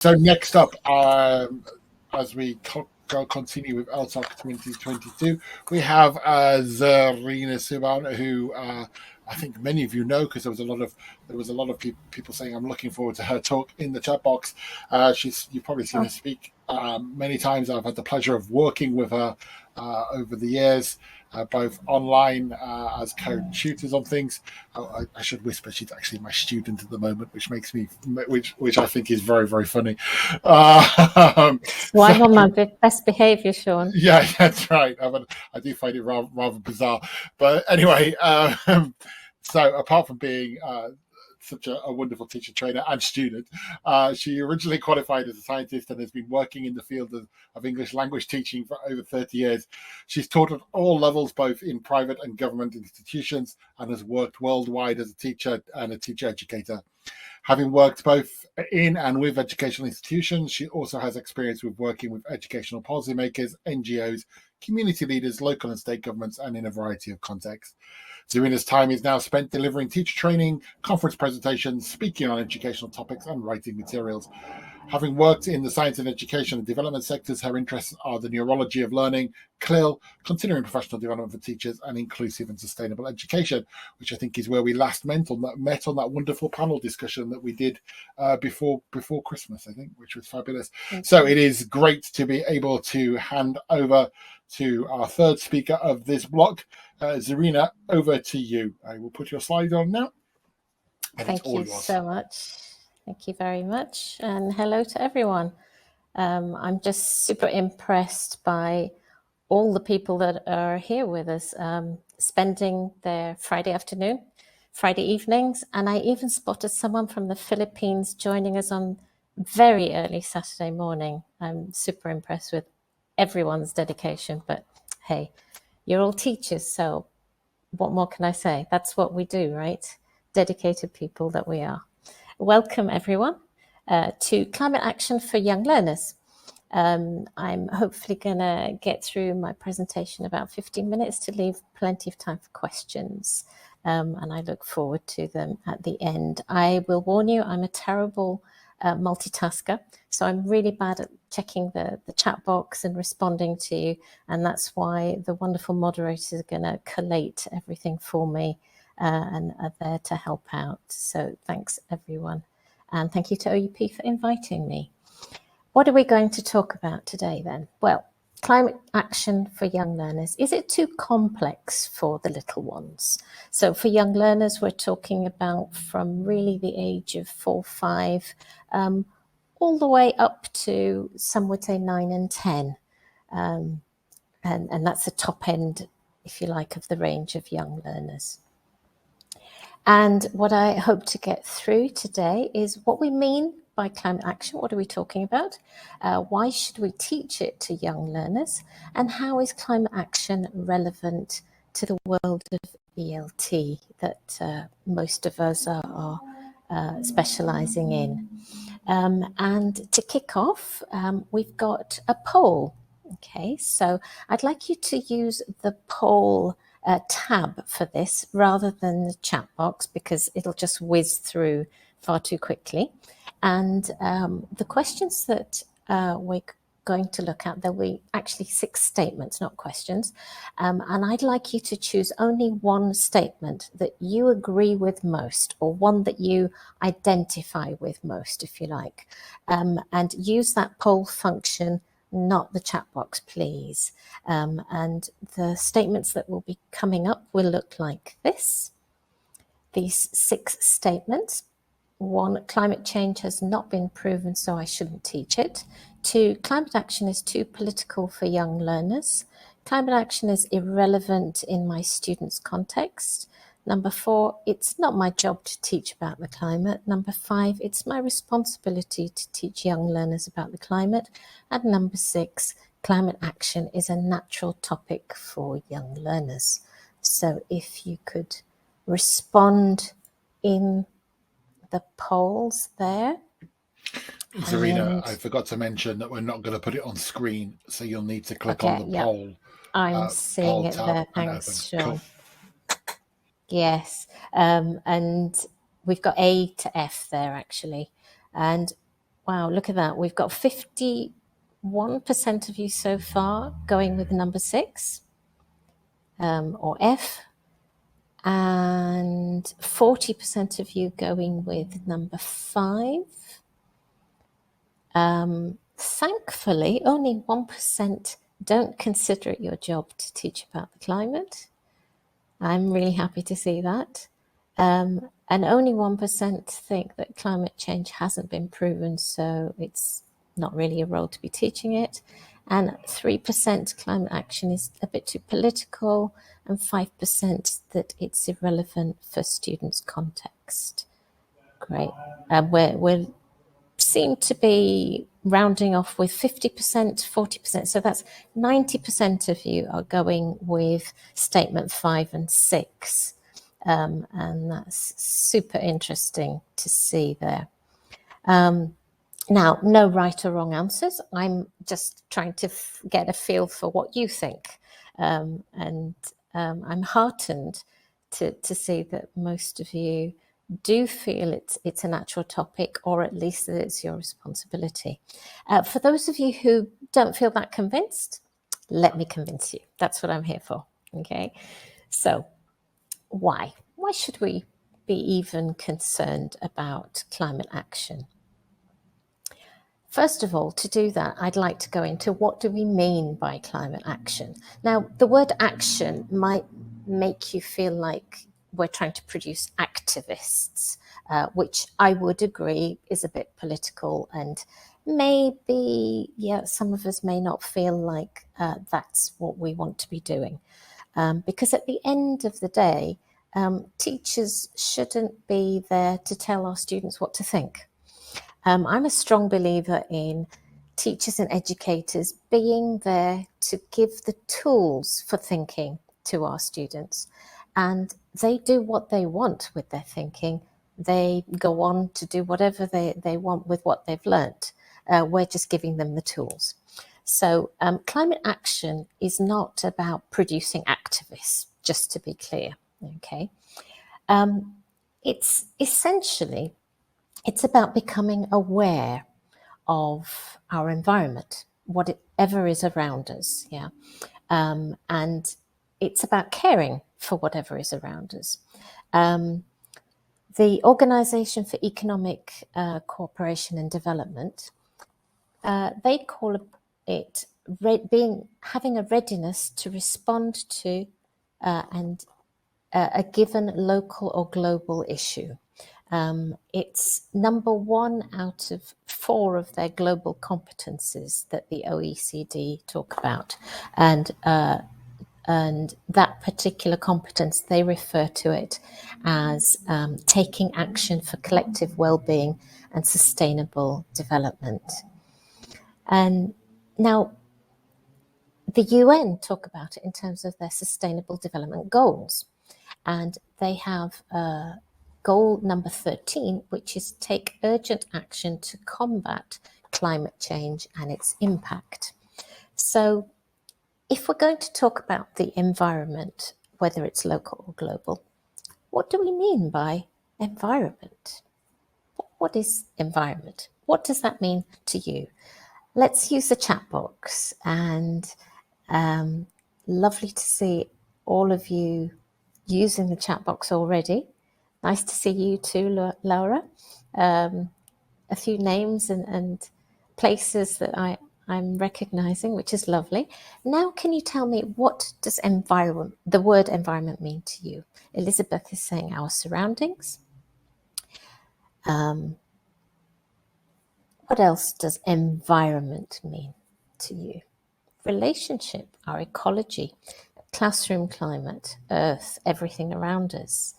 So next up, as we continue with ELTOC 2022, we have Zarina Subhan, who I think many of you know because there was a lot of people saying I'm looking forward to her talk in the chat box. You've probably seen her speak many times. I've had the pleasure of working with her over the years, both online as co-tutors on things. I should whisper she's actually my student at the moment, which makes me, which I think is very, very funny. I'm on my best behaviour, Sean. Yeah, that's right. I do find it rather bizarre, but anyway. So apart from being such a wonderful teacher, trainer, and student, she originally qualified as a scientist and has been working in the field of English language teaching for over 30 years. She's taught at all levels, both in private and government institutions, and has worked worldwide as a teacher and a teacher educator. Having worked both in and with educational institutions, she also has experience with working with educational policymakers, NGOs, community leaders, local and state governments, and in a variety of contexts. Zarina's time is now spent delivering teacher training, conference presentations, speaking on educational topics, and writing materials. Having worked in the science and education and development sectors, her interests are the neurology of learning, CLIL, continuing professional development for teachers, and inclusive and sustainable education, which I think is where we last met on that wonderful panel discussion that we did before Christmas, I think, which was fabulous. So it is great to be able to hand over to our third speaker of this block. Zarina, over to you. I will put your slide on now. Thank you so much. Thank you very much. And hello to everyone. I'm just super impressed by all the people that are here with us, spending their Friday afternoon, Friday evenings, and I even spotted someone from the Philippines joining us on very early Saturday morning. I'm super impressed with everyone's dedication, but hey, you're all teachers, so what more can I say? That's what we do, right? Dedicated people that we are. Welcome, everyone, to Climate Action for Young Learners. I'm hopefully going to get through my presentation about 15 minutes to leave plenty of time for questions, and I look forward to them at the end. I will warn you, I'm a terrible multitasker, so I'm really bad at checking the chat box and responding to you, and that's why the wonderful moderators are going to collate everything for me and are there to help out. So thanks, everyone, and thank you to OUP for inviting me. What are we going to talk about today then? Well, climate action for young learners. Is it too complex for the little ones? So for young learners, we're talking about from really the age of 4, 5, all the way up to, some would say, 9 and 10. And that's the top end, if you like, of the range of young learners. And what I hope to get through today is what we mean by climate action. What are we talking about? Why should we teach it to young learners? And how is climate action relevant to the world of ELT that most of us are specialising in? And to kick off, we've got a poll. Okay, so I'd like you to use the poll tab for this rather than the chat box, because it'll just whiz through far too quickly. And the questions that we're going to look at, there'll be actually 6 statements, not questions. And I'd like you to choose only one statement that you agree with most, or one that you identify with most, if you like. And use that poll function, not the chat box, please. And the statements that will be coming up will look like this. These 6 statements. 1, climate change has not been proven, so I shouldn't teach it. 2, climate action is too political for young learners. Climate action is irrelevant in my students' context. Number 4, it's not my job to teach about the climate. Number 5, it's my responsibility to teach young learners about the climate. And number 6, climate action is a natural topic for young learners. So if you could respond in the polls there. Zarina, I forgot to mention that we're not going to put it on screen, so you'll need to click on the poll. I'm seeing it there. Thanks, Sean. Cool. Yes, and we've got A to F there actually. And Wow, look at that. We've got 51% of you so far going with number 6 or F, and 40% of you going with number 5. Thankfully, only 1% don't consider it your job to teach about the climate. I'm really happy to see that. And only 1% think that climate change hasn't been proven, so it's not really a role to be teaching it. And 3% climate action is a bit too political, and 5% that it's irrelevant for students' context. Great. We're seem to be rounding off with 50%, 40%. So that's 90% of you are going with statement 5 and 6. And that's super interesting to see there. Now, no right or wrong answers. I'm just trying to get a feel for what you think. And I'm heartened to see that most of you do feel it's a natural topic, or at least that it's your responsibility. For those of you who don't feel that convinced, let me convince you. That's what I'm here for. Okay. So why should we be even concerned about climate action? First of all, to do that, I'd like to go into what do we mean by climate action. Now, the word action might make you feel like we're trying to produce activists, which I would agree is a bit political, and maybe, some of us may not feel like that's what we want to be doing. Because at the end of the day, teachers shouldn't be there to tell our students what to think. I'm a strong believer in teachers and educators being there to give the tools for thinking to our students, and they do what they want with their thinking. They go on to do whatever they want with what they've learnt. We're just giving them the tools. So climate action is not about producing activists, just to be clear, okay? It's essentially, it's about becoming aware of our environment, whatever is around us, and it's about caring for whatever is around us. The Organization for Economic Cooperation and Development, they call it having a readiness to respond to a given local or global issue. It's number 1 out of 4 of their global competencies that the OECD talk about. And that particular competence, they refer to it as taking action for collective well-being and sustainable development. And now, the UN talk about it in terms of their sustainable development goals. And they have goal number 13, which is take urgent action to combat climate change and its impact. So if we're going to talk about the environment, whether it's local or global, what do we mean by environment? What is environment? What does that mean to you? Let's use the chat box, and lovely to see all of you using the chat box already. Nice to see you too, Laura. A few names and places that I'm recognizing, which is lovely. Now, can you tell me, what does the word environment mean to you? Elizabeth is saying our surroundings. What else does environment mean to you? Relationship, our ecology, classroom climate, earth, everything around us.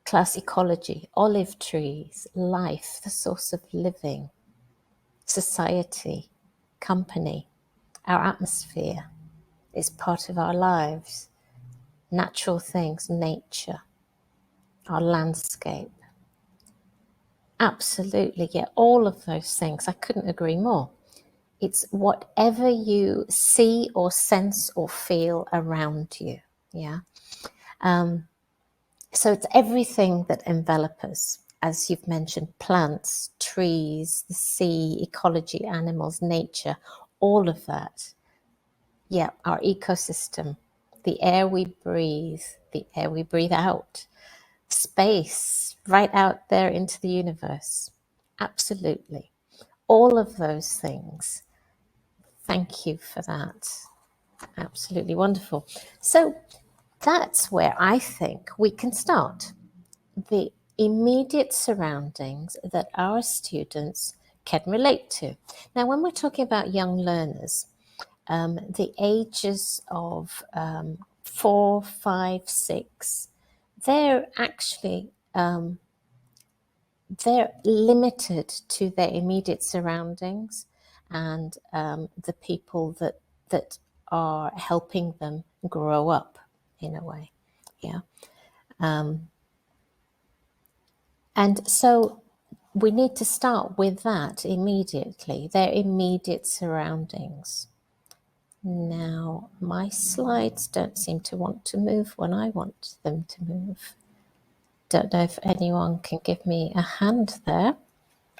Class ecology, olive trees, life, the source of living, society, company, our atmosphere is part of our lives, natural things, nature, our landscape. Absolutely, all of those things. I couldn't agree more. It's whatever you see or sense or feel around you, So it's everything that envelops us. as you've mentioned, plants, trees, the sea, ecology, animals, nature, all of that. Yeah, our ecosystem, the air we breathe, the air we breathe out, space, right out there into the universe. Absolutely. All of those things. Thank you for that. Absolutely wonderful. So that's where I think we can start. The immediate surroundings that our students can relate to. Now, when we're talking about young learners, the ages of 4, 5, 6, they're actually they're limited to their immediate surroundings and the people that are helping them grow up in a way. Yeah. And so we need to start with that immediately, their immediate surroundings. Now, my slides don't seem to want to move when I want them to move. Don't know if anyone can give me a hand there.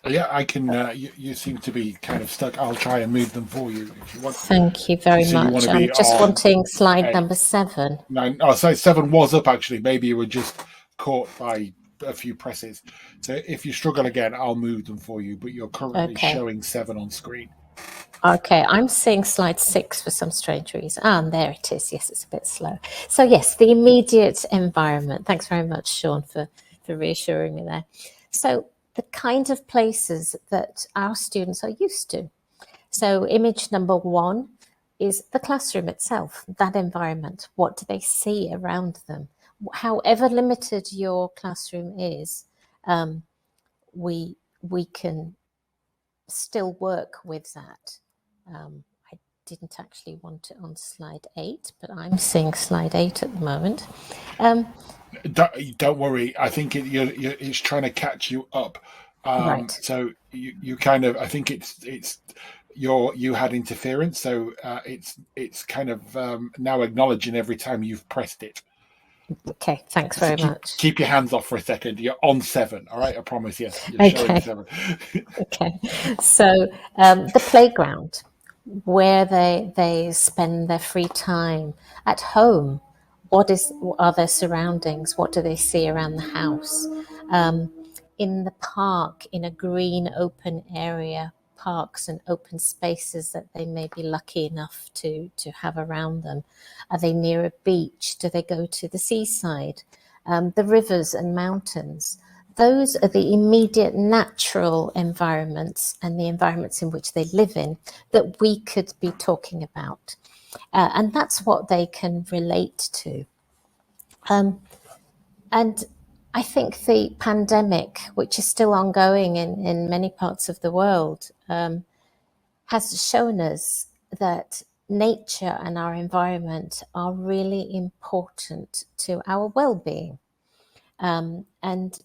Yeah, I can. You seem to be kind of stuck. I'll try and move them for you if you want. Thank you very much. I'm just wanting slide number 7. 9. Oh, so 7 was up actually. Maybe you were just caught by a few presses. So if you struggle again, I'll move them for you. But you're currently showing 7 on screen. Okay, I'm seeing slide 6 for some strange reason. And there it is. Yes, it's a bit slow. So yes, the immediate environment. Thanks very much, Sean, for reassuring me there. So the kind of places that our students are used to. So image number 1 is the classroom itself, that environment. What do they see around them? However limited your classroom is, we can still work with that. I didn't actually want it on slide 8, but I'm seeing slide 8 at the moment. Don't worry. I think it's trying to catch you up. Right. So you kind of, I think it's you had interference. So it's kind of now acknowledging every time you've pressed it. Okay, thanks very much. Keep your hands off for a second. You're on 7, all right? I promise. Yes, you're showing 7. Okay. So the playground, where they spend their free time at home. What are their surroundings? What do they see around the house? In the park, in a green open area, parks and open spaces that they may be lucky enough to have around them. Are they near a beach? Do they go to the seaside? The rivers and mountains. Those are the immediate natural environments and the environments in which they live in that we could be talking about. And that's what they can relate to. And I think the pandemic, which is still ongoing in many parts of the world, has shown us that nature and our environment are really important to our well-being. And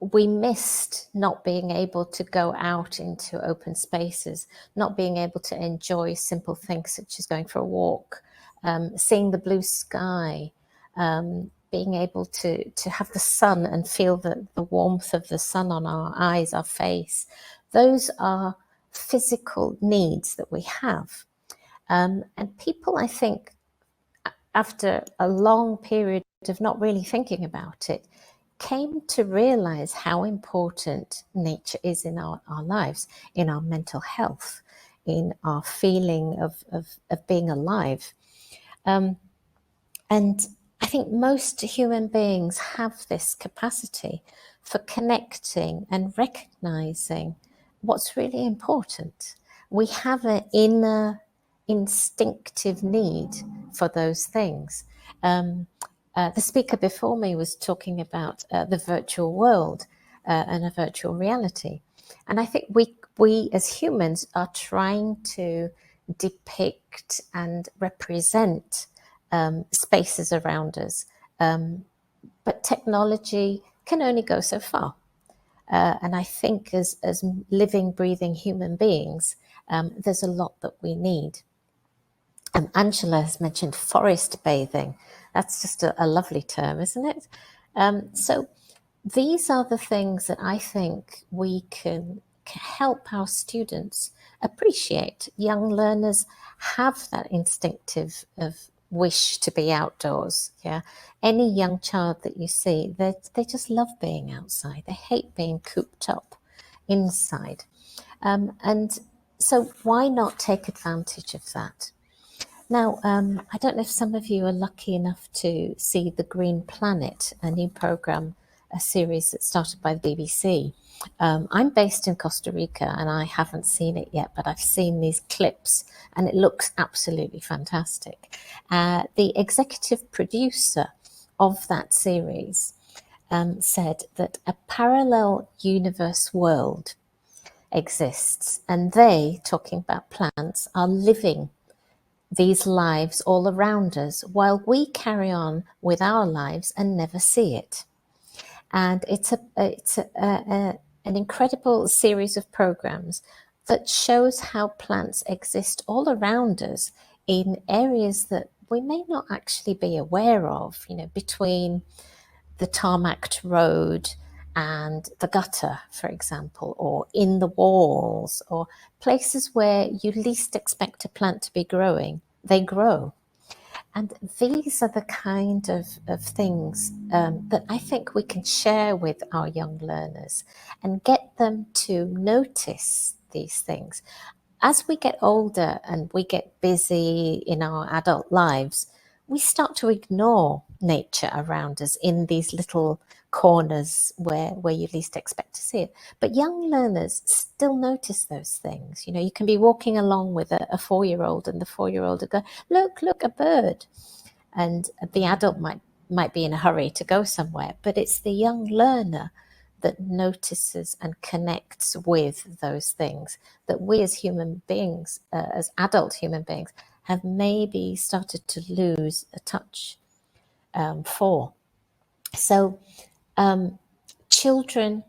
we missed not being able to go out into open spaces, not being able to enjoy simple things such as going for a walk, seeing the blue sky, being able to have the sun and feel the warmth of the sun on our eyes, our face. Those are physical needs that we have. And people, I think, after a long period of not really thinking about it, came to realize how important nature is in our lives, in our mental health, in our feeling of being alive. And I think most human beings have this capacity for connecting and recognizing what's really important. We have an inner instinctive need for those things. The speaker before me was talking about the virtual world and a virtual reality. And I think we as humans are trying to depict and represent spaces around us. But technology can only go so far. And I think as living, breathing human beings, there's a lot that we need. Angela has mentioned forest bathing. That's just a lovely term, isn't it? So these are the things that I think we can help our students appreciate. Young learners have that instinctive of wish to be outdoors. Yeah, any young child that you see, they just love being outside. They hate being cooped up inside, and so why not take advantage of that? Now, I don't know if some of you are lucky enough to see The Green Planet, a new program, a series that started by the BBC. I'm based in Costa Rica and I haven't seen it yet, but I've seen these clips and it looks absolutely fantastic. The executive producer of that series said that a parallel universe world exists, and they, talking about plants, are living these lives all around us while we carry on with our lives and never see it. And it's an incredible series of programs that shows how plants exist all around us in areas that we may not actually be aware of, between the tarmacked road and the gutter, for example, or in the walls, or places where you least expect a plant to be growing, they grow. And these are the kind of things that I think we can share with our young learners and get them to notice these things. As we get older and we get busy in our adult lives, we start to ignore nature around us in these little corners where you least expect to see it. But young learners still notice those things. You can be walking along with a 4-year-old and the 4-year-old will go, look, a bird. And the adult might be in a hurry to go somewhere, but it's the young learner that notices and connects with those things that we as human beings, as adult human beings, have maybe started to lose a touch for. So children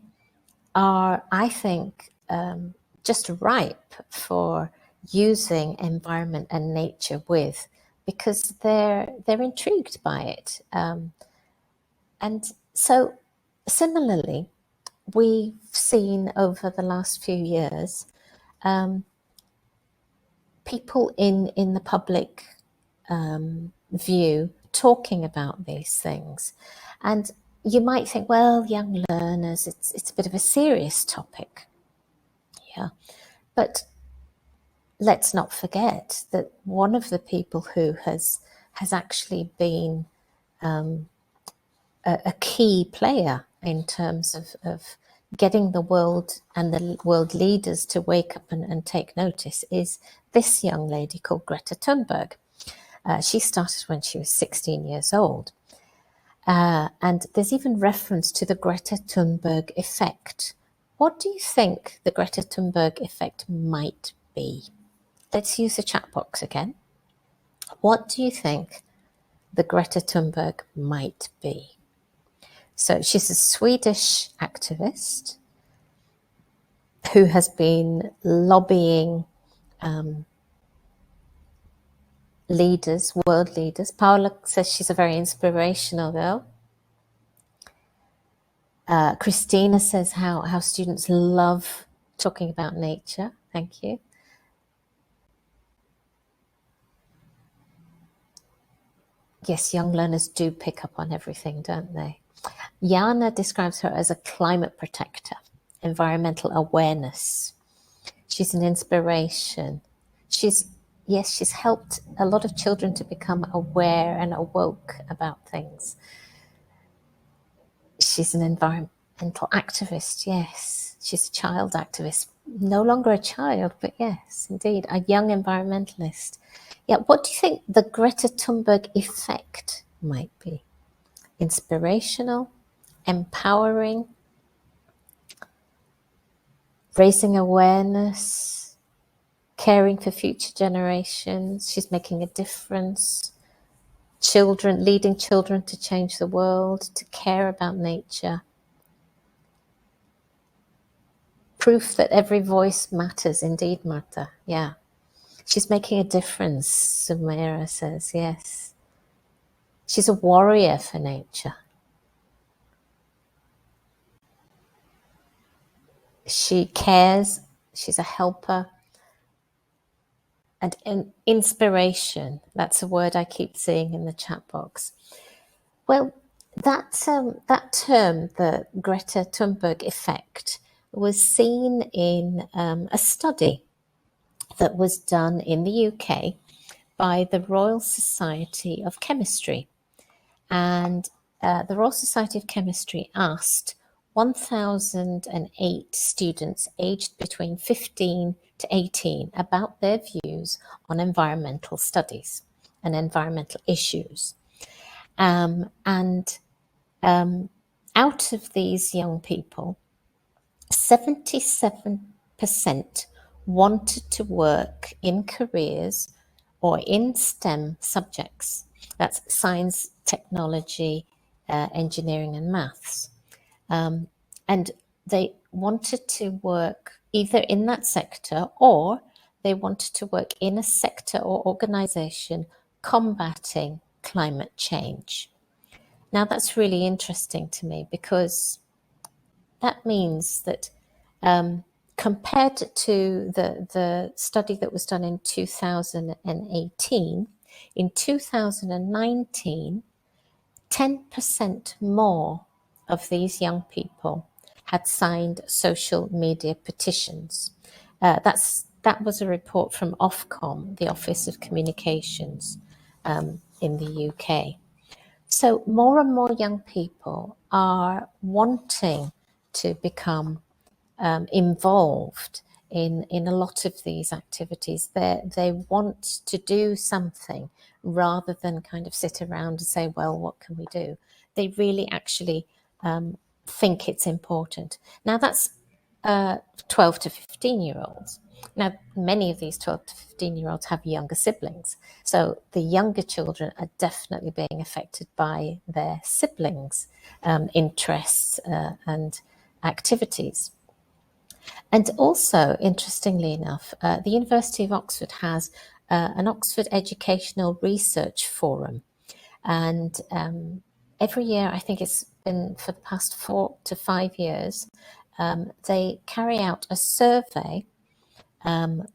are, I think, just ripe for using environment and nature with, because they're intrigued by it. And so similarly, we've seen over the last few years people in the public view talking about these things. And you might think, well, young learners, it's a bit of a serious topic. Yeah. But let's not forget that one of the people who has actually been a key player in terms of getting the world and the world leaders to wake up and take notice is this young lady called Greta Thunberg. She started when she was 16 years old. And there's even reference to the Greta Thunberg effect. What do you think the Greta Thunberg effect might be? Let's use the chat box again. What do you think the Greta Thunberg might be? So she's a Swedish activist who has been lobbying leaders, world leaders. Paula says she's a very inspirational girl. Christina says how students love talking about nature. Thank you. Yes, young learners do pick up on everything, don't they? Jana describes her as a climate protector, environmental awareness. She's an inspiration. She's helped a lot of children to become aware and awoke about things. She's an environmental activist, yes. She's a child activist. No longer a child, but yes, indeed, a young environmentalist. Yeah, what do you think the Greta Thunberg effect might be? Inspirational, empowering, raising awareness, caring for future generations. She's making a difference. Children, leading children to change the world, to care about nature. Proof that every voice matters, indeed, Martha. Yeah. She's making a difference, Sumaira says, yes. She's a warrior for nature. She cares, she's a helper, and an inspiration. That's a word I keep seeing in the chat box. Well, that term, the Greta Thunberg effect, was seen in a study that was done in the UK by the Royal Society of Chemistry. And the Royal Society of Chemistry asked 1,008 students aged between 15 to 18 about their views on environmental studies and environmental issues. Out of these young people, 77% wanted to work in careers or in STEM subjects. That's science, technology, engineering, and maths. And they wanted to work either in that sector, or they wanted to work in a sector or organization combating climate change. Now, that's really interesting to me, because that means that compared to the study that was done in 2018, in 2019, 10% more of these young people had signed social media petitions. That was a report from Ofcom, the Office of Communications in the UK. So more and more young people are wanting to become involved in a lot of these activities. They want to do something rather than kind of sit around and say, well, what can we do? They really actually think it's important. Now, that's 12 to 15-year-olds. Now, many of these 12 to 15-year-olds have younger siblings. So the younger children are definitely being affected by their siblings' interests and activities. And also, interestingly enough, the University of Oxford has an Oxford Educational Research Forum. And every year, I think it's been for the past 4 to 5 years, they carry out a survey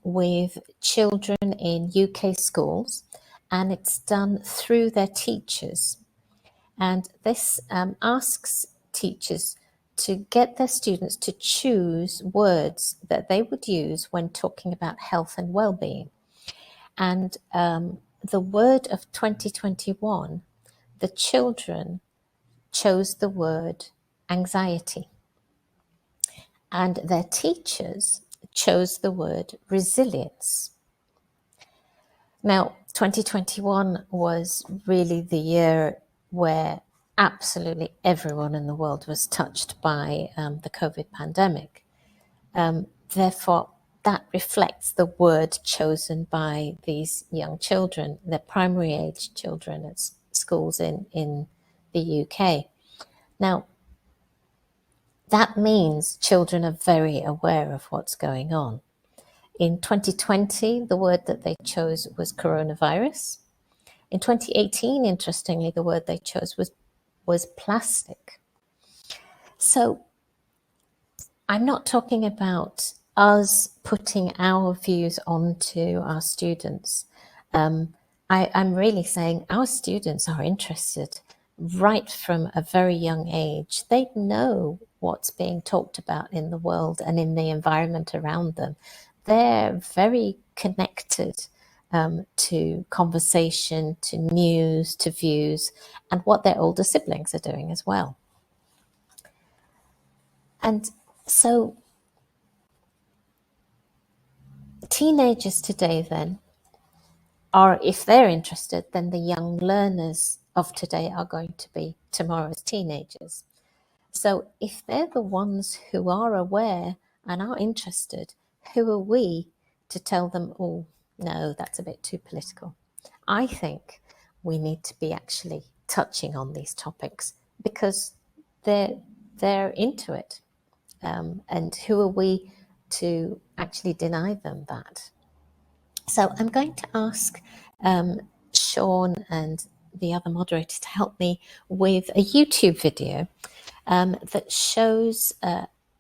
with children in UK schools, and it's done through their teachers. And this asks teachers to get their students to choose words that they would use when talking about health and well-being. And the word of 2021, the children chose the word anxiety. And their teachers chose the word resilience. Now, 2021 was really the year where absolutely everyone in the world was touched by the COVID pandemic. Therefore, that reflects the word chosen by these young children, the primary age children at schools in the UK. Now, that means children are very aware of what's going on. In 2020, the word that they chose was coronavirus. In 2018, interestingly, the word they chose was plastic. So I'm not talking about us putting our views onto our students. I'm really saying our students are interested right from a very young age. They know what's being talked about in the world and in the environment around them. They're very connected to conversation, to news, to views, and what their older siblings are doing as well. And so teenagers today then are, if they're interested, then the young learners of today are going to be tomorrow's teenagers. So if they're the ones who are aware and are interested, who are we to tell them, oh, no, that's a bit too political? I think we need to be actually touching on these topics because they're into it. And who are we to actually deny them that? So I'm going to ask Sean and the other moderator to help me with a YouTube video that shows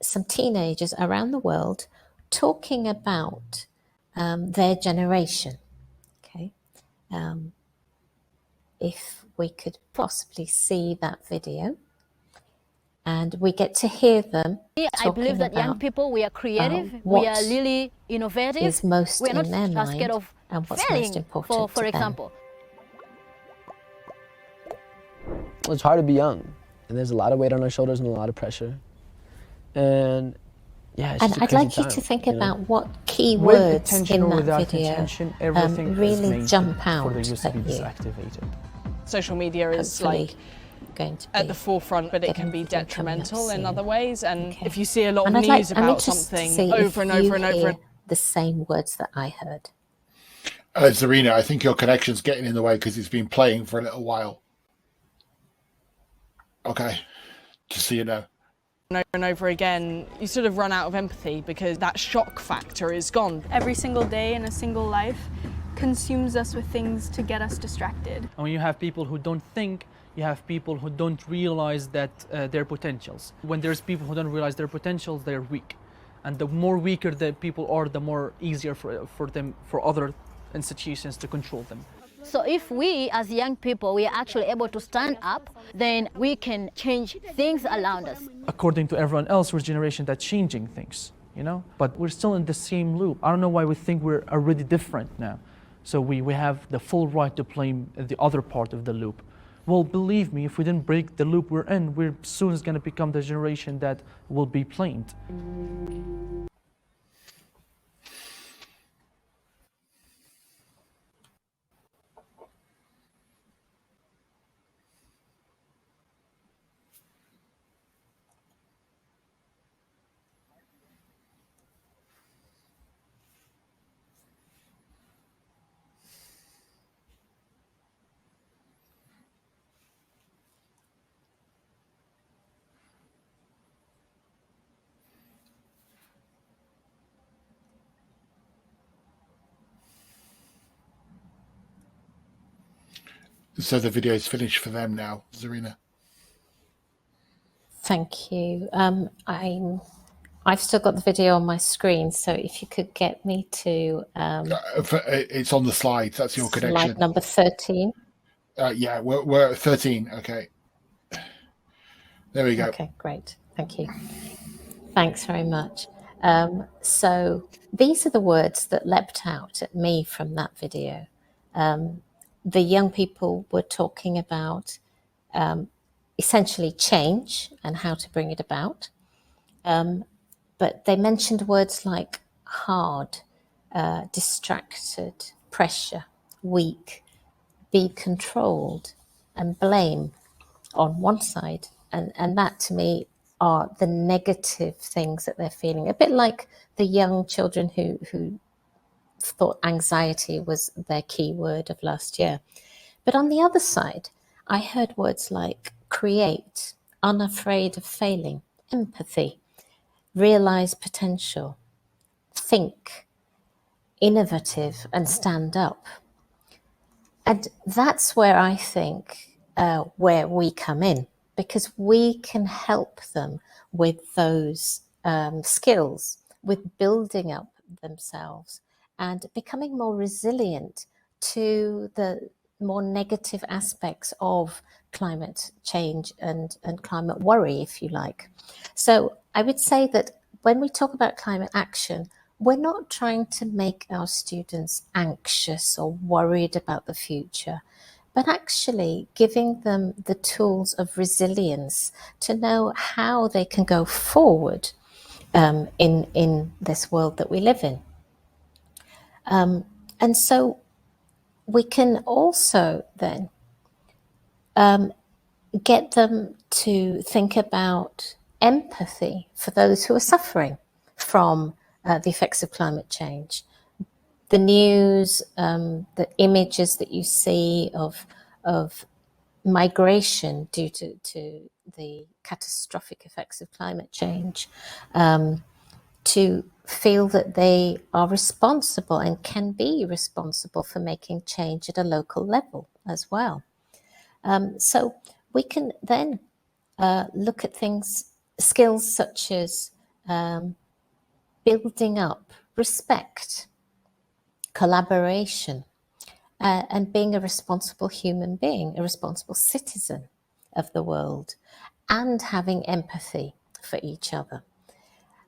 some teenagers around the world talking about their generation. Okay, if we could possibly see that video, and we get to hear them. I believe that young people, we are creative, we are really innovative. Is most we are not in their just scared mind, of and what's failing, most important for to example. Well, it's hard to be young, and there's a lot of weight on our shoulders and a lot of pressure. And yeah, it's just a I'd crazy like you time, to think you know? about what key With words attention in or that without video attention, everything is really made jump out for the user to at be you. disactivated. Social media is like Going to at the forefront, but it can be detrimental in other ways. And if you see a lot of news about something over and over and over, the same words that I heard. Zarina, I think your connection's getting in the way because it's been playing for a little while. Okay, just so you know. over and over again, you sort of run out of empathy because that shock factor is gone. Every single day in a single life consumes us with things to get us distracted. And when you have people who don't think, you have people who don't realize that their potentials. When there's people who don't realize their potentials, they're weak. And the more weaker the people are, the more easier for other institutions to control them. So if we as young people, we are actually able to stand up, then we can change things around us. According to everyone else, we're a generation that's changing things, you know? But we're still in the same loop. I don't know why we think we're already different now. So we have the full right to blame the other part of the loop. Well, believe me, if we didn't break the loop we're in, we're soon is going to become the generation that will be blamed. So the video is finished for them now, Zarina. Thank you. I've still got the video on my screen, so if you could get me to it's on the slides. That's your connection. Slide number 13. Yeah, we're at 13. Okay. There we go. Okay, great. Thank you. Thanks very much. So these are the words that leapt out at me from that video. The young people were talking about essentially change and how to bring it about. But they mentioned words like hard, distracted, pressure, weak, be controlled, and blame on one side. And that to me are the negative things that they're feeling. A bit like the young children who thought anxiety was their key word of last year. But on the other side, I heard words like create, unafraid of failing, empathy, realize potential, think, innovative, and stand up. And that's where I think where we come in, because we can help them with those skills, with building up themselves and becoming more resilient to the more negative aspects of climate change and climate worry, if you like. So I would say that when we talk about climate action, we're not trying to make our students anxious or worried about the future, but actually giving them the tools of resilience to know how they can go forward in this world that we live in. And so we can also then get them to think about empathy for those who are suffering from the effects of climate change. The news, the images that you see of migration due to the catastrophic effects of climate change, to feel that they are responsible and can be responsible for making change at a local level as well. So we can then look at things, skills such as building up respect, collaboration, and being a responsible human being, a responsible citizen of the world, and having empathy for each other.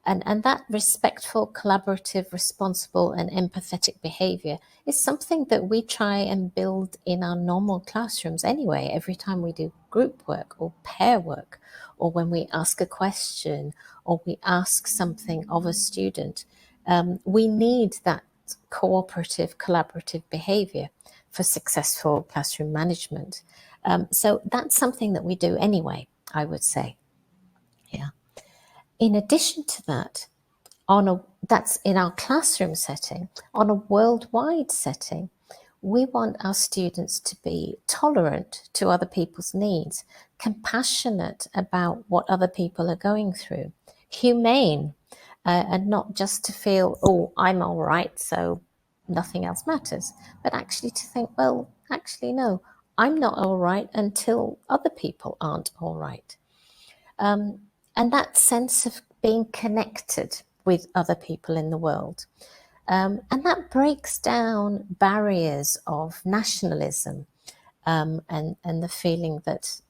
And that respectful, collaborative, responsible, and empathetic behavior is something that we try and build in our normal classrooms anyway, every time we do group work or pair work, or when we ask a question or we ask something of a student. We need that cooperative, collaborative behavior for successful classroom management. So that's something that we do anyway, I would say. Yeah. In addition to that, that's in our classroom setting. On a worldwide setting, we want our students to be tolerant to other people's needs, compassionate about what other people are going through, humane, and not just to feel, oh, I'm all right, so nothing else matters, but actually to think, well, actually, no, I'm not all right until other people aren't all right. And that sense of being connected with other people in the world. And that breaks down barriers of nationalism and the feeling that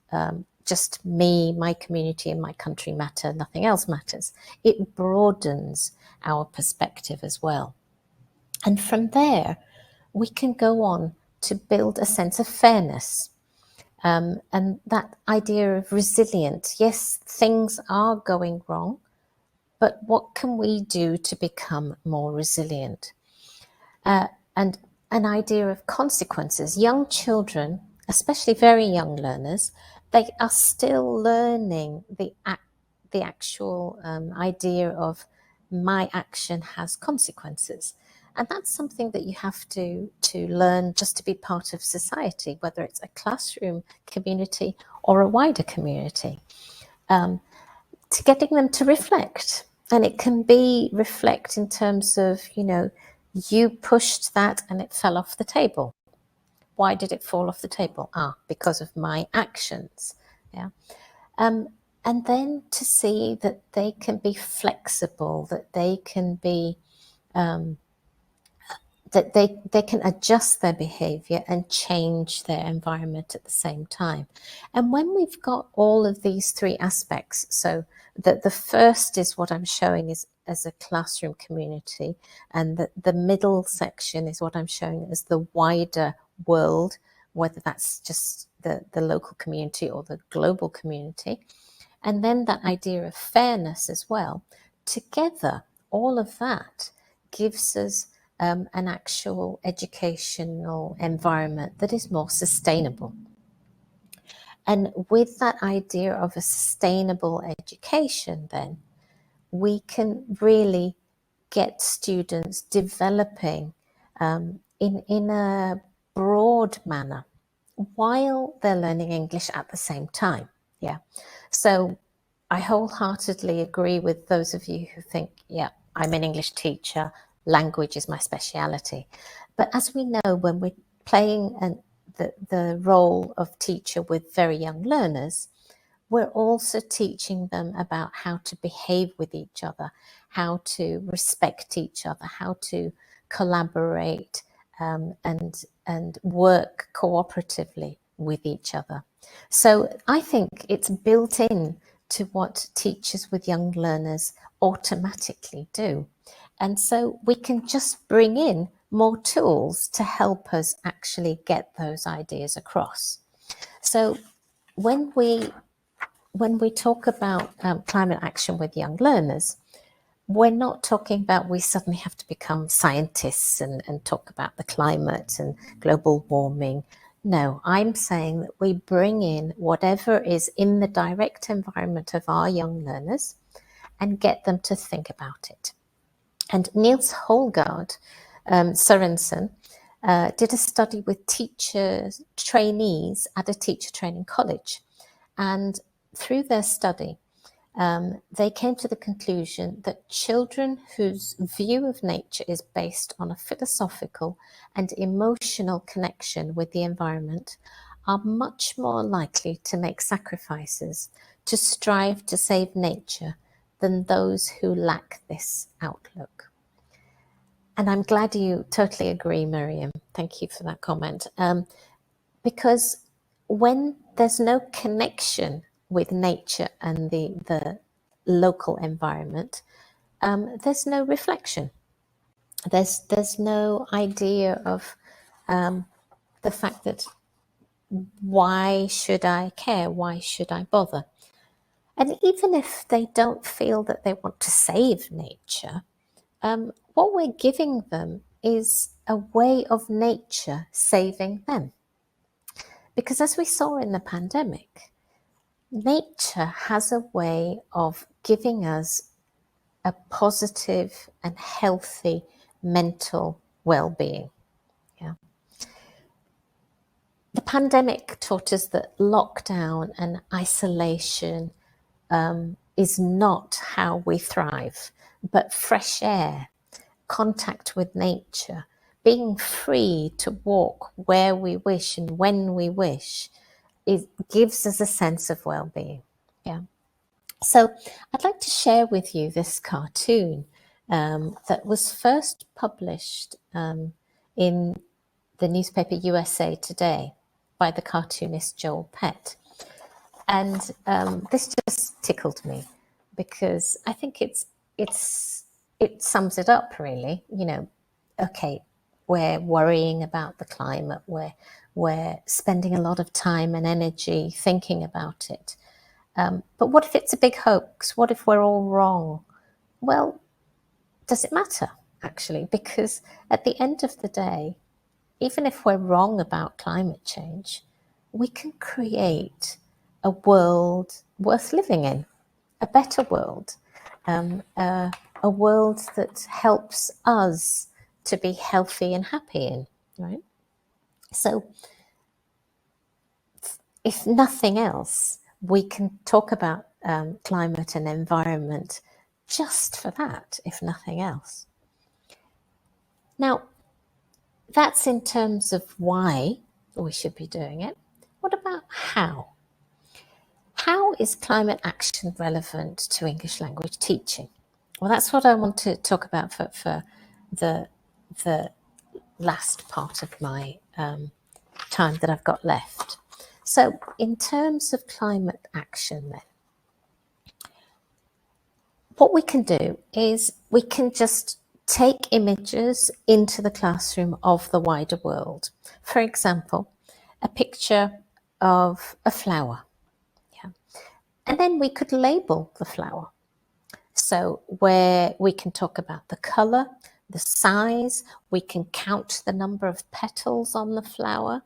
just me, my community and my country matter, nothing else matters. It broadens our perspective as well. And from there, we can go on to build a sense of fairness. And that idea of resilience. Yes, things are going wrong, but what can we do to become more resilient? And an idea of consequences. Young children, especially very young learners, they are still learning the actual idea of my action has consequences. And that's something that you have to learn just to be part of society, whether it's a classroom community or a wider community, to getting them to reflect. And it can be reflect in terms of, you pushed that and it fell off the table. Why did it fall off the table? Because of my actions. Yeah. And then to see that they can be flexible, that they can be that they can adjust their behavior and change their environment at the same time. And when we've got all of these three aspects, so that the first is what I'm showing is as a classroom community, and the middle section is what I'm showing as the wider world, whether that's just the local community or the global community. And then that idea of fairness as well. Together, all of that gives us an actual educational environment that is more sustainable. And with that idea of a sustainable education, then we can really get students developing in a broad manner while they're learning English at the same time. Yeah. So I wholeheartedly agree with those of you who think, yeah, I'm an English teacher, language is my speciality. But as we know, when we're playing the role of teacher with very young learners, we're also teaching them about how to behave with each other, how to respect each other, how to collaborate and work cooperatively with each other. So I think it's built in to what teachers with young learners automatically do. And so we can just bring in more tools to help us actually get those ideas across. So when we talk about climate action with young learners, we're not talking about we suddenly have to become scientists and talk about the climate and global warming. No, I'm saying that we bring in whatever is in the direct environment of our young learners and get them to think about it. And Niels Holgaard Sørensen did a study with trainees at a teacher training college. And through their study, they came to the conclusion that children whose view of nature is based on a philosophical and emotional connection with the environment are much more likely to make sacrifices, to strive to save nature, than those who lack this outlook. And I'm glad you totally agree, Miriam. Thank you for that comment. Because when there's no connection with nature and the local environment, there's no reflection. There's no idea of the fact that why should I care? Why should I bother? And even if they don't feel that they want to save nature, what we're giving them is a way of nature saving them. Because as we saw in the pandemic, nature has a way of giving us a positive and healthy mental well-being. Yeah. The pandemic taught us that lockdown and isolation is not how we thrive, but fresh air, contact with nature, being free to walk where we wish and when we wish, it gives us a sense of well-being. Yeah. So I'd like to share with you this cartoon that was first published in the newspaper USA Today by the cartoonist Joel Pett. And this just tickled me because I think it sums it up really. You know, okay, we're worrying about the climate, we're spending a lot of time and energy thinking about it. But what if it's a big hoax? What if we're all wrong? Well, does it matter, actually? Because at the end of the day, even if we're wrong about climate change, we can create a world worth living in, a better world, a world that helps us to be healthy and happy in, right? So if nothing else, we can talk about climate and environment just for that, if nothing else. Now, that's in terms of why we should be doing it. What about how? How is climate action relevant to English language teaching? Well, that's what I want to talk about for the last part of my time that I've got left. So in terms of climate action then, what we can do is we can just take images into the classroom of the wider world. For example, a picture of a flower. Yeah. And then we could label the flower. So where we can talk about the colour, the size, we can count the number of petals on the flower.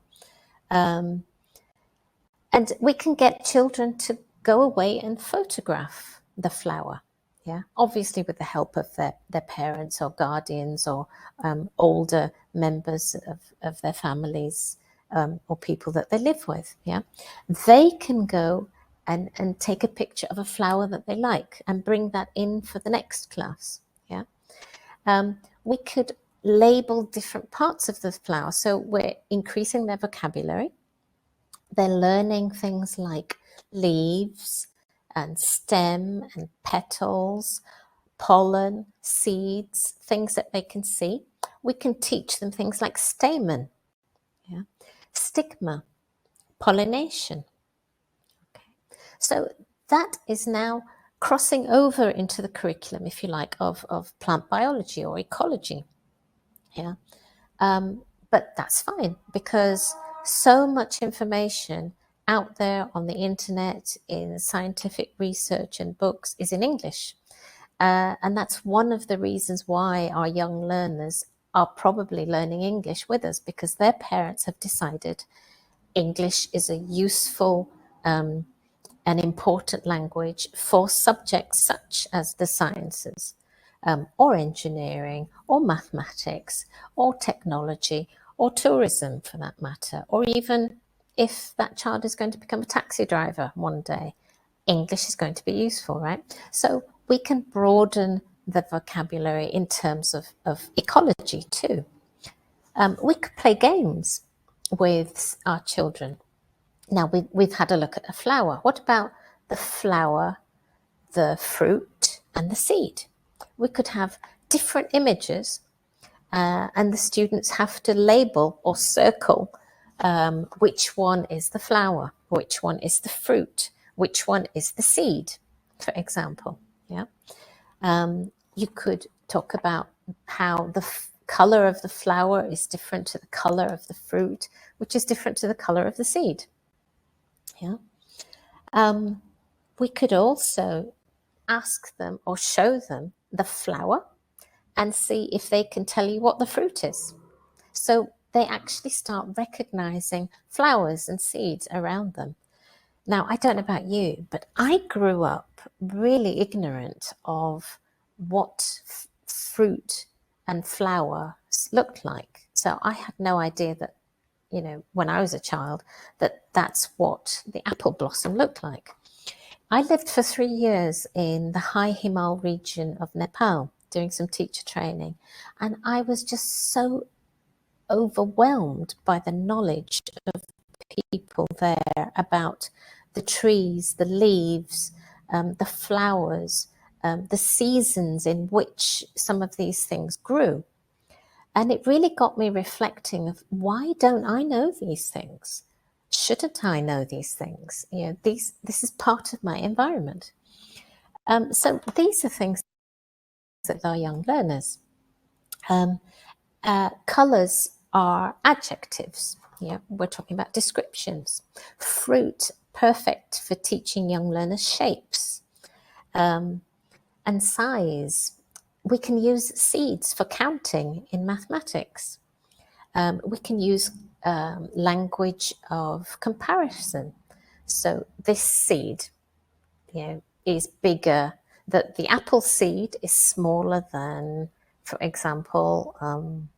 And we can get children to go away and photograph the flower. Yeah, obviously with the help of their parents or guardians or older members of their families or people that they live with. Yeah, they can go and take a picture of a flower that they like and bring that in for the next class. Yeah, we could label different parts of the flower, so we're increasing their vocabulary. They're learning things like leaves and stem and petals, pollen, seeds, things that they can see. We can teach them things like stamen, yeah, stigma, pollination. Okay. So that is now crossing over into the curriculum, if you like, of plant biology or ecology. Yeah, but that's fine because so much information out there on the internet, in scientific research and books is in English. And that's one of the reasons why our young learners are probably learning English with us, because their parents have decided English is a useful and important language for subjects such as the sciences, or engineering, or mathematics, or technology, or tourism for that matter, or even if that child is going to become a taxi driver one day, English is going to be useful, right? So we can broaden the vocabulary in terms of ecology too. We could play games with our children. Now we've had a look at a flower. What about the flower, the fruit, and the seed. We could have different images, and the students have to label or circle which one is the flower, which one is the fruit, which one is the seed, for example. Yeah. You could talk about how the color of the flower is different to the color of the fruit, which is different to the color of the seed. Yeah. We could also ask them or show them the flower and see if they can tell you what the fruit is. So they actually start recognizing flowers and seeds around them. Now, I don't know about you, but I grew up really ignorant of what fruit and flowers looked like. So I had no idea that, you know, when I was a child, that that's what the apple blossom looked like. I lived for 3 years in the high Himal region of Nepal, doing some teacher training, and I was just so overwhelmed by the knowledge of people there about the trees, the leaves, the flowers, the seasons in which some of these things grew. And it really got me reflecting of, why don't I know these things? Shouldn't I know these things? You know, this is part of my environment. So these are things that are young learners. Colours are adjectives. Yeah, we're talking about descriptions. Fruit, perfect for teaching young learners shapes. And size. We can use seeds for counting in mathematics. We can use language of comparison. So this seed, you know, is bigger. The apple seed is smaller than, for example, I'm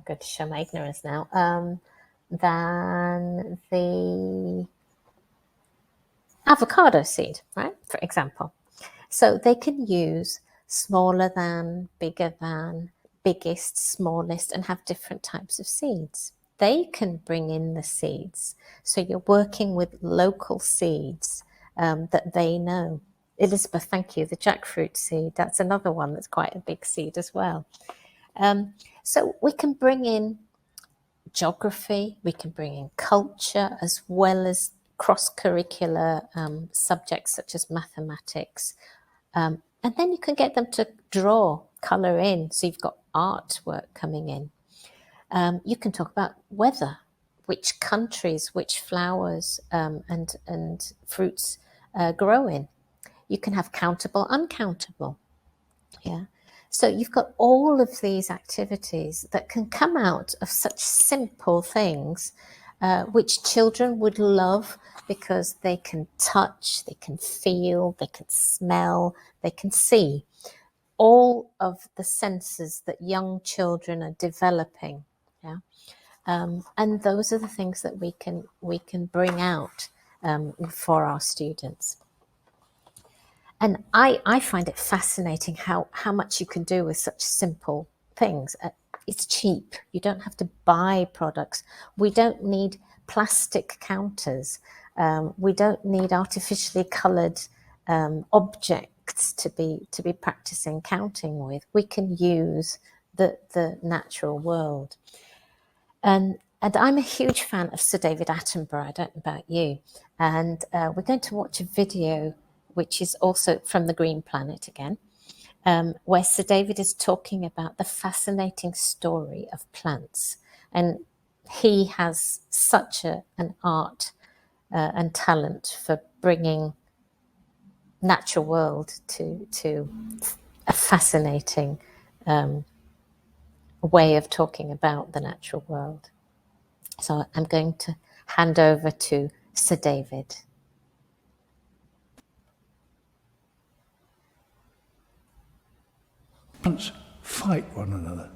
going to show my ignorance now, than the avocado seed, right? For example. So they can use smaller than, bigger than, biggest, smallest, and have different types of seeds. They can bring in the seeds. So you're working with local seeds that they know. Elizabeth, thank you. The jackfruit seed, that's another one that's quite a big seed as well. So we can bring in geography, we can bring in culture, as well as cross-curricular subjects such as mathematics. And then you can get them to draw, colour in. So you've got artwork coming in. You can talk about weather, which countries, which flowers and fruits grow in. You can have countable, uncountable. Yeah. So you've got all of these activities that can come out of such simple things, which children would love because they can touch, they can feel, they can smell, they can see. All of the senses that young children are developing. Yeah. And those are the things that we can bring out for our students. And I find it fascinating how much you can do with such simple things. It's cheap. You don't have to buy products. We don't need plastic counters. We don't need artificially coloured objects to be practicing counting with. We can use the natural world. And I'm a huge fan of Sir David Attenborough. I don't know about you. And we're going to watch a video which is also from The Green Planet again, where Sir David is talking about the fascinating story of plants. And he has such an art and talent for bringing natural world to a fascinating way of talking about the natural world. So I'm going to hand over to Sir David. Plants fight one another.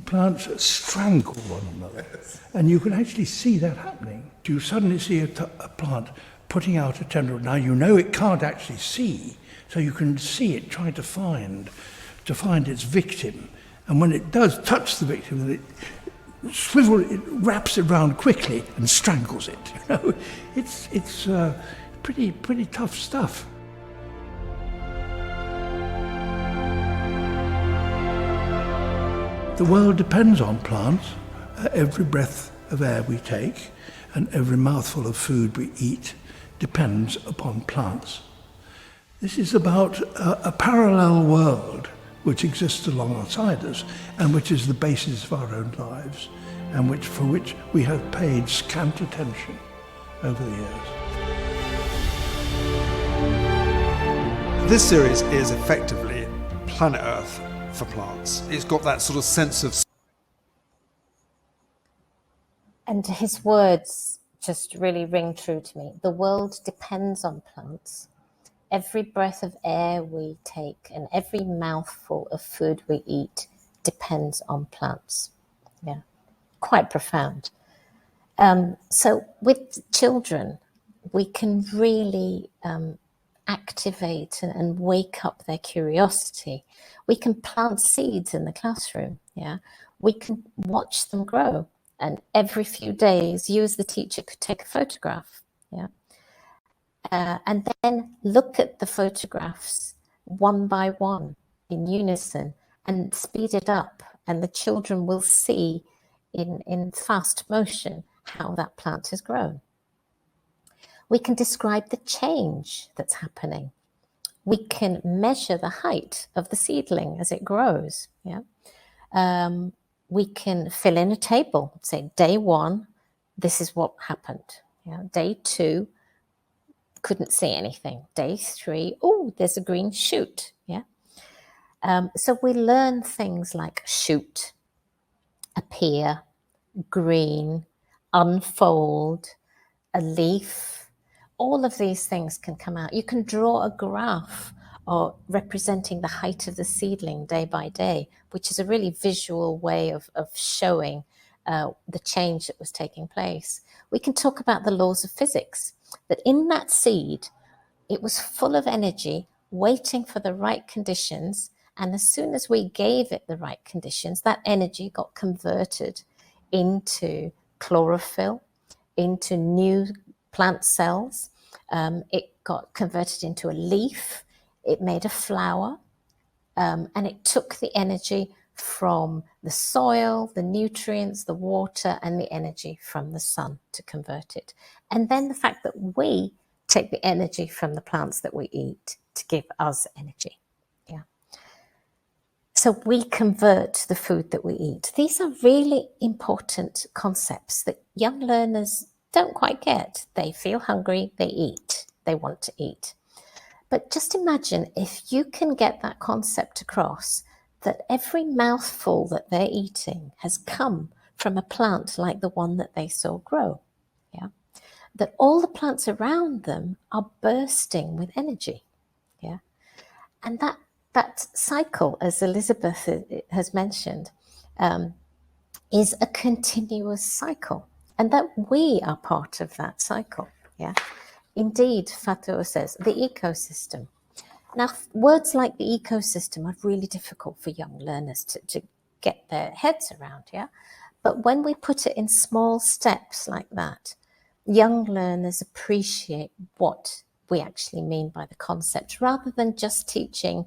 Plants strangle one another. And you can actually see that happening. You suddenly see a plant putting out a tendril. Now you know it can't actually see, so you can see it trying to find its victim. And when it does touch the victim, it wraps it around quickly and strangles it. You know, it's pretty tough stuff. The world depends on plants. Every breath of air we take and every mouthful of food we eat depends upon plants. This is about a parallel world which exists alongside us and which is the basis of our own lives and for which we have paid scant attention over the years. This series is effectively Planet Earth for plants. It's got that sort of sense of... And his words just really ring true to me. The world depends on plants. Every breath of air we take and every mouthful of food we eat depends on plants. Yeah, quite profound. So with children, we can really activate and wake up their curiosity. We can plant seeds in the classroom. Yeah, we can watch them grow, and every few days, you as the teacher could take a photograph. Yeah. And then look at the photographs one by one in unison and speed it up, and the children will see in fast motion how that plant has grown. We can describe the change that's happening. We can measure the height of the seedling as it grows. Yeah. We can fill in a table, say day 1, this is what happened. Yeah. Day 2, couldn't see anything. Day 3, oh, there's a green shoot. Yeah. So we learn things like shoot, appear, green, unfold, a leaf. All of these things can come out. You can draw a graph or representing the height of the seedling day by day, which is a really visual way of showing the change that was taking place. We can talk about the laws of physics, that in that seed, it was full of energy, waiting for the right conditions. And as soon as we gave it the right conditions, that energy got converted into chlorophyll, into new plant cells. It got converted into a leaf. It made a flower. And it took the energy from the soil, the nutrients, the water, and the energy from the sun to convert it. And then the fact that we take the energy from the plants that we eat to give us energy. Yeah. So we convert the food that we eat. These are really important concepts that young learners don't quite get. They feel hungry, they eat, they want to eat. But just imagine if you can get that concept across, that every mouthful that they're eating has come from a plant like the one that they saw grow. Yeah. That all the plants around them are bursting with energy. Yeah. And that cycle, as Elizabeth has mentioned, is a continuous cycle, and that we are part of that cycle. Yeah. Indeed, Fatou says, the ecosystem. Now, words like the ecosystem are really difficult for young learners to get their heads around, yeah? But when we put it in small steps like that, young learners appreciate what we actually mean by the concept, rather than just teaching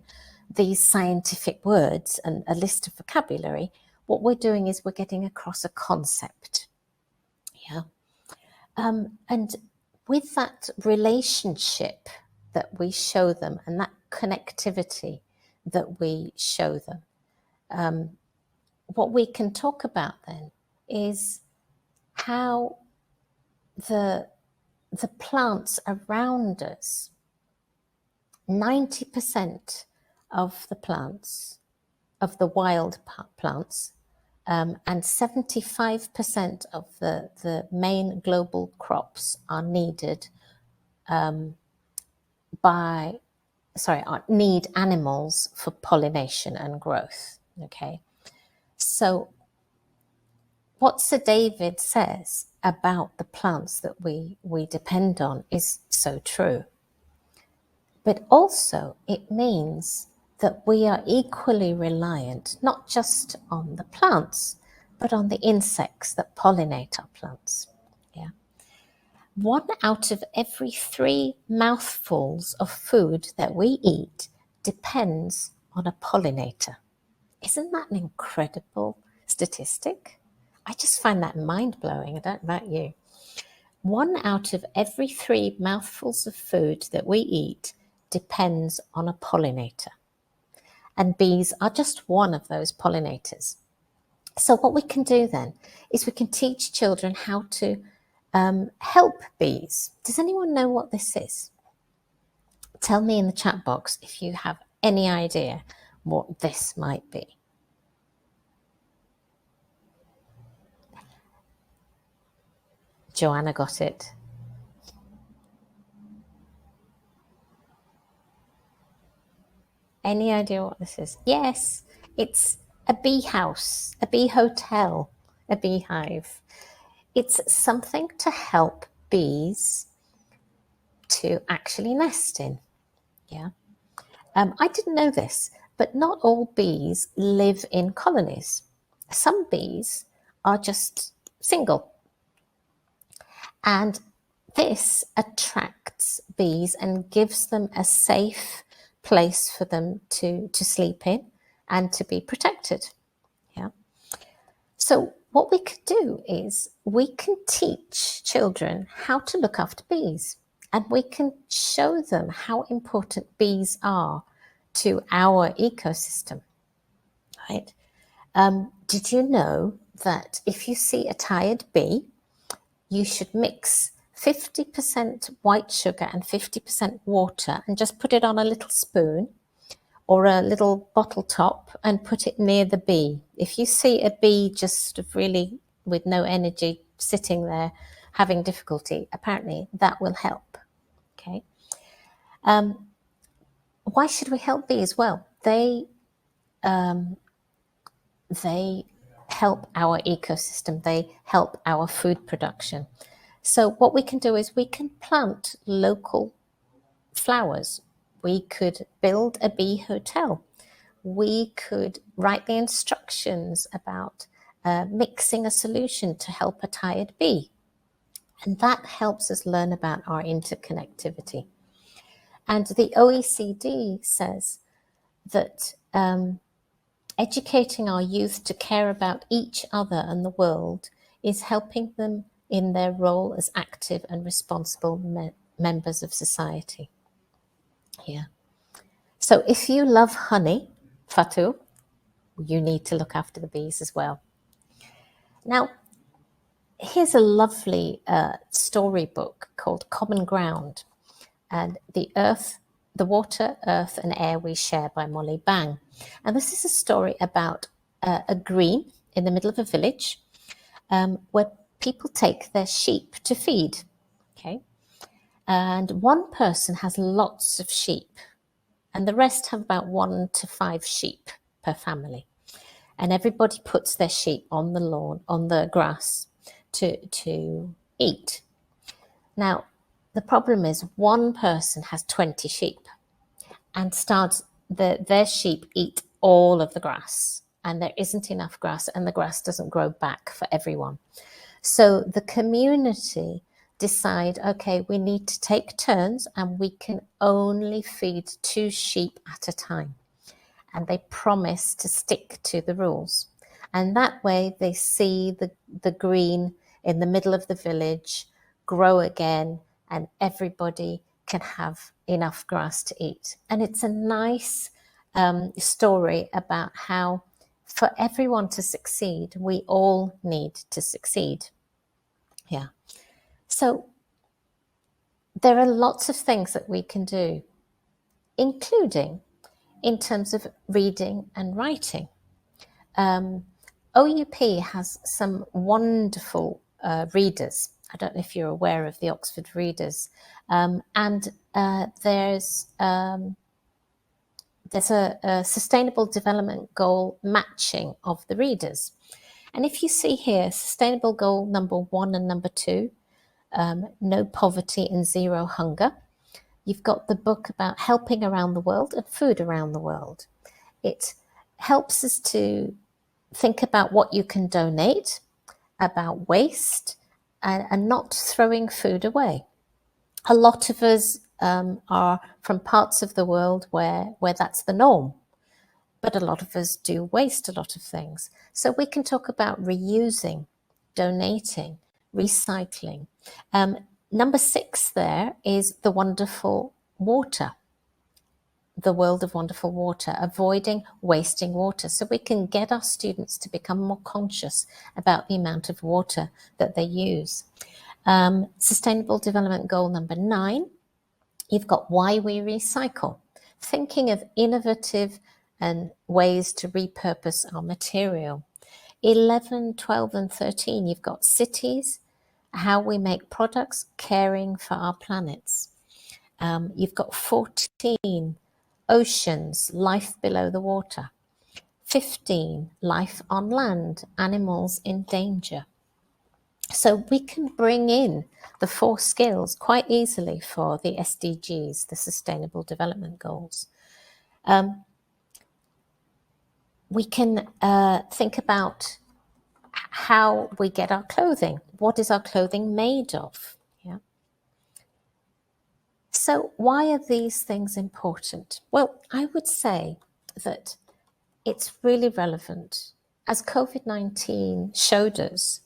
these scientific words and a list of vocabulary. What we're doing is we're getting across a concept, yeah? And with that relationship that we show them and that connectivity that we show them, what we can talk about then is how the plants around us, 90% of the plants, of the wild plants, and 75% of the main global crops are needed need animals for pollination and growth. Okay, so what Sir David says about the plants that we depend on is so true. But also it means that we are equally reliant, not just on the plants, but on the insects that pollinate our plants. Yeah. 1 out of every 3 mouthfuls of food that we eat depends on a pollinator. Isn't that an incredible statistic? I just find that mind-blowing. I don't know about you. 1 out of every 3 mouthfuls of food that we eat depends on a pollinator. And bees are just one of those pollinators. So what we can do then is we can teach children how to help bees. Does anyone know what this is? Tell me in the chat box if you have any idea what this might be. Joanna got it. Any idea what this is? Yes, it's a bee house, a bee hotel, a beehive. It's something to help bees to actually nest in. Yeah. I didn't know this, but not all bees live in colonies. Some bees are just single. And this attracts bees and gives them a safe place for them to sleep in and to be protected. Yeah. So what we could do is we can teach children how to look after bees, and we can show them how important bees are to our ecosystem, right? Did you know that if you see a tired bee, you should mix 50% white sugar and 50% water and just put it on a little spoon or a little bottle top and put it near the bee. If you see a bee just sort of really with no energy sitting there having difficulty, apparently that will help. Okay. Why should we help bees? Well, they help our ecosystem. They help our food production. So what we can do is we can plant local flowers. We could build a bee hotel. We could write the instructions about mixing a solution to help a tired bee. And that helps us learn about our interconnectivity. And the OECD says that educating our youth to care about each other and the world is helping them in their role as active and responsible members of society. Yeah. So if you love honey, Fatou, you need to look after the bees as well. Now, here's a lovely storybook called Common Ground, and the Water, Earth and Air We Share by Molly Bang. And this is a story about a green in the middle of a village where people take their sheep to feed. Okay. And one person has lots of sheep and the rest have about 1 to 5 sheep per family. And everybody puts their sheep on the lawn, on the grass to eat. Now, the problem is one person has 20 sheep and their sheep eat all of the grass and there isn't enough grass and the grass doesn't grow back for everyone. So the community decide, okay, we need to take turns and we can only feed 2 sheep at a time. And they promise to stick to the rules. And that way they see the green in the middle of the village grow again and everybody can have enough grass to eat. And it's a nice story about how for everyone to succeed, we all need to succeed. Yeah. So there are lots of things that we can do, including in terms of reading and writing. OUP has some wonderful readers. I don't know if you're aware of the Oxford Readers. There's a Sustainable Development Goal matching of the readers. And if you see here, Sustainable Goal number 1 and number 2, no poverty and zero hunger. You've got the book about helping around the world and food around the world. It helps us to think about what you can donate, about waste, and not throwing food away. A lot of us are from parts of the world where that's the norm. but a lot of us do waste a lot of things. So we can talk about reusing, donating, recycling. Number 6 there is the wonderful water, the world of wonderful water, avoiding wasting water. So we can get our students to become more conscious about the amount of water that they use. Sustainable Development Goal number 9, you've got why we recycle, thinking of innovative and ways to repurpose our material. 11, 12 and 13, you've got cities, how we make products, caring for our planets. You've got 14, oceans, life below the water. 15, life on land, animals in danger. So we can bring in the 4 skills quite easily for the SDGs, the Sustainable Development Goals. We can think about how we get our clothing. What is our clothing made of? Yeah. So why are these things important? Well, I would say that it's really relevant. As COVID-19 showed us,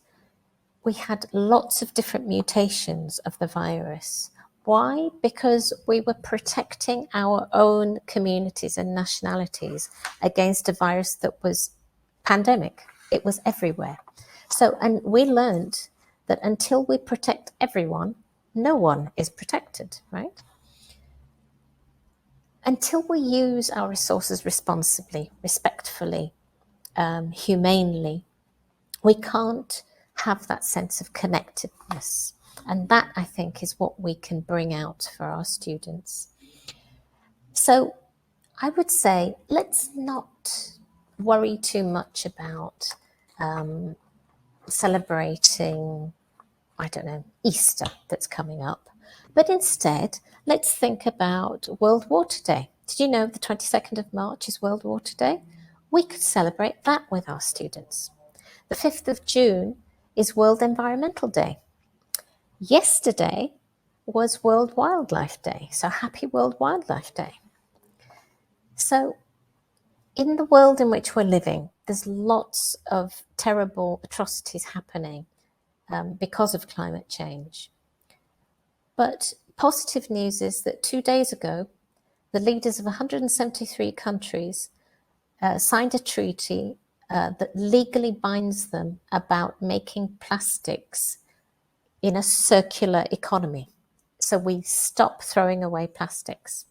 we had lots of different mutations of the virus. Why? Because we were protecting our own communities and nationalities against a virus that was pandemic. It was everywhere. So, and we learned that until we protect everyone, no one is protected, right? Until we use our resources responsibly, respectfully, humanely, we can't have that sense of connectedness. And that, I think, is what we can bring out for our students. So I would say, let's not worry too much about celebrating, I don't know, Easter that's coming up. But instead, let's think about World Water Day. Did you know the 22nd of March is World Water Day? We could celebrate that with our students. The 5th of June is World Environmental Day. Yesterday was World Wildlife Day, so happy World Wildlife Day. So in the world in which we're living, there's lots of terrible atrocities happening because of climate change. But positive news is that 2 days ago, the leaders of 173 countries signed a treaty that legally binds them about making plastics in a circular economy. So we stop throwing away plastics.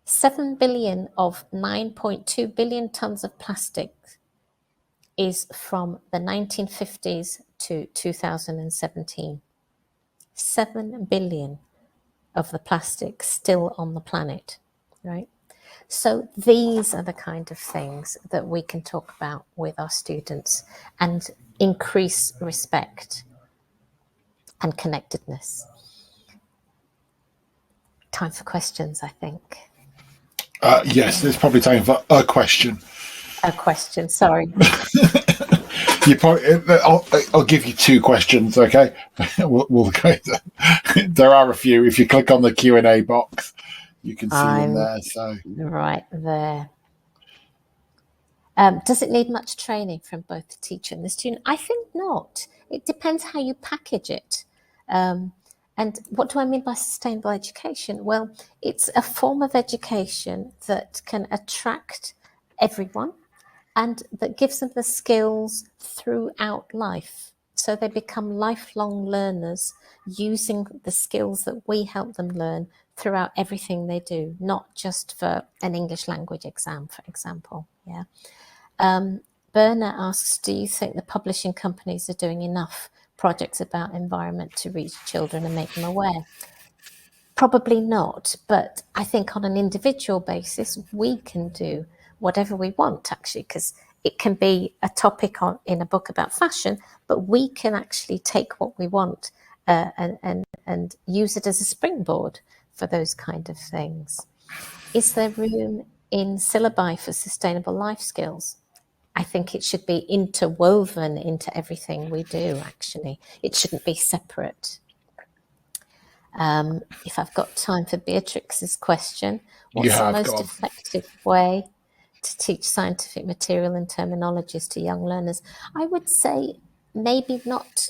7 billion of 9.2 billion tons of plastic is from the 1950s to 2017. 7 billion of the plastic still on the planet, right? So these are the kind of things that we can talk about with our students and increase respect and connectedness. Time for questions, I think. Yes, there's probably time for a question. A question, sorry. You probably, I'll give you 2 questions, okay? We'll go. There are a few. If you click on the Q&A box, you can see them there. So right there. Does it need much training from both the teacher and the student? I think not. It depends how you package it. And what do I mean by sustainable education? Well, it's a form of education that can attract everyone and that gives them the skills throughout life. So they become lifelong learners using the skills that we help them learn throughout everything they do, not just for an English language exam, for example. Yeah. Berna asks, do you think the publishing companies are doing enough projects about environment to reach children and make them aware? Probably not, but I think on an individual basis, we can do whatever we want, actually, because it can be a topic in a book about fashion, but we can actually take what we want and use it as a springboard for those kind of things. Is there room in syllabi for sustainable life skills? I think it should be interwoven into everything we do, actually. It shouldn't be separate. If I've got time for Beatrix's question, what's the most effective way to teach scientific material and terminologies to young learners, I would say maybe not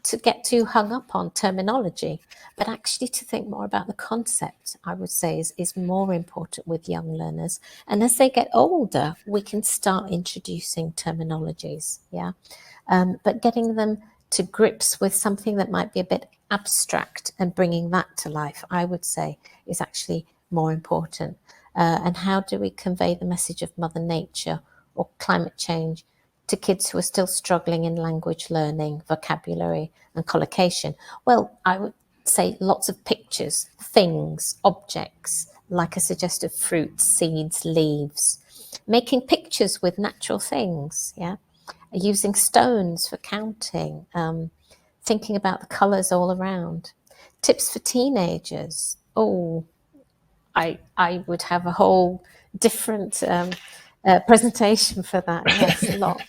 to get too hung up on terminology, but actually to think more about the concept, I would say is more important with young learners. And as they get older, we can start introducing terminologies, but getting them to grips with something that might be a bit abstract and bringing that to life, I would say, is actually more important. And how do we convey the message of Mother Nature or climate change to kids who are still struggling in language learning, vocabulary and collocation? Well, I would say lots of pictures, things, objects, like I suggested, fruits, seeds, leaves, making pictures with natural things, using stones for counting, thinking about the colours all around. Tips for teenagers. I would have a whole different presentation for that. Yes, lots.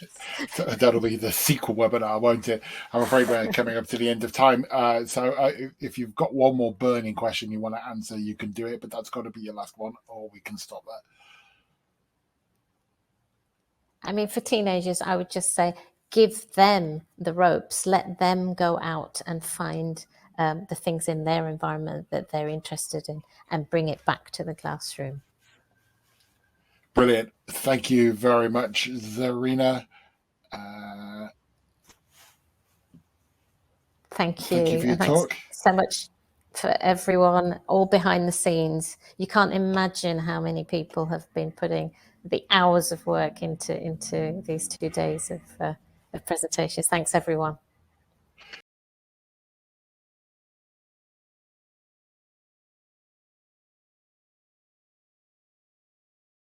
So that'll be the sequel webinar, won't it? I'm afraid we're coming up to the end of time. So if you've got one more burning question you want to answer, you can do it, but that's got to be your last one, or we can stop there. I mean, for teenagers, I would just say, give them the ropes, let them go out and find the things in their environment that they're interested in and bring it back to the classroom. Brilliant. Thank you very much, Zarina. Thank you. Thank you for your and talk. Thanks so much for everyone, all behind the scenes. You can't imagine how many people have been putting the hours of work into these 2 days of presentations. Thanks, everyone.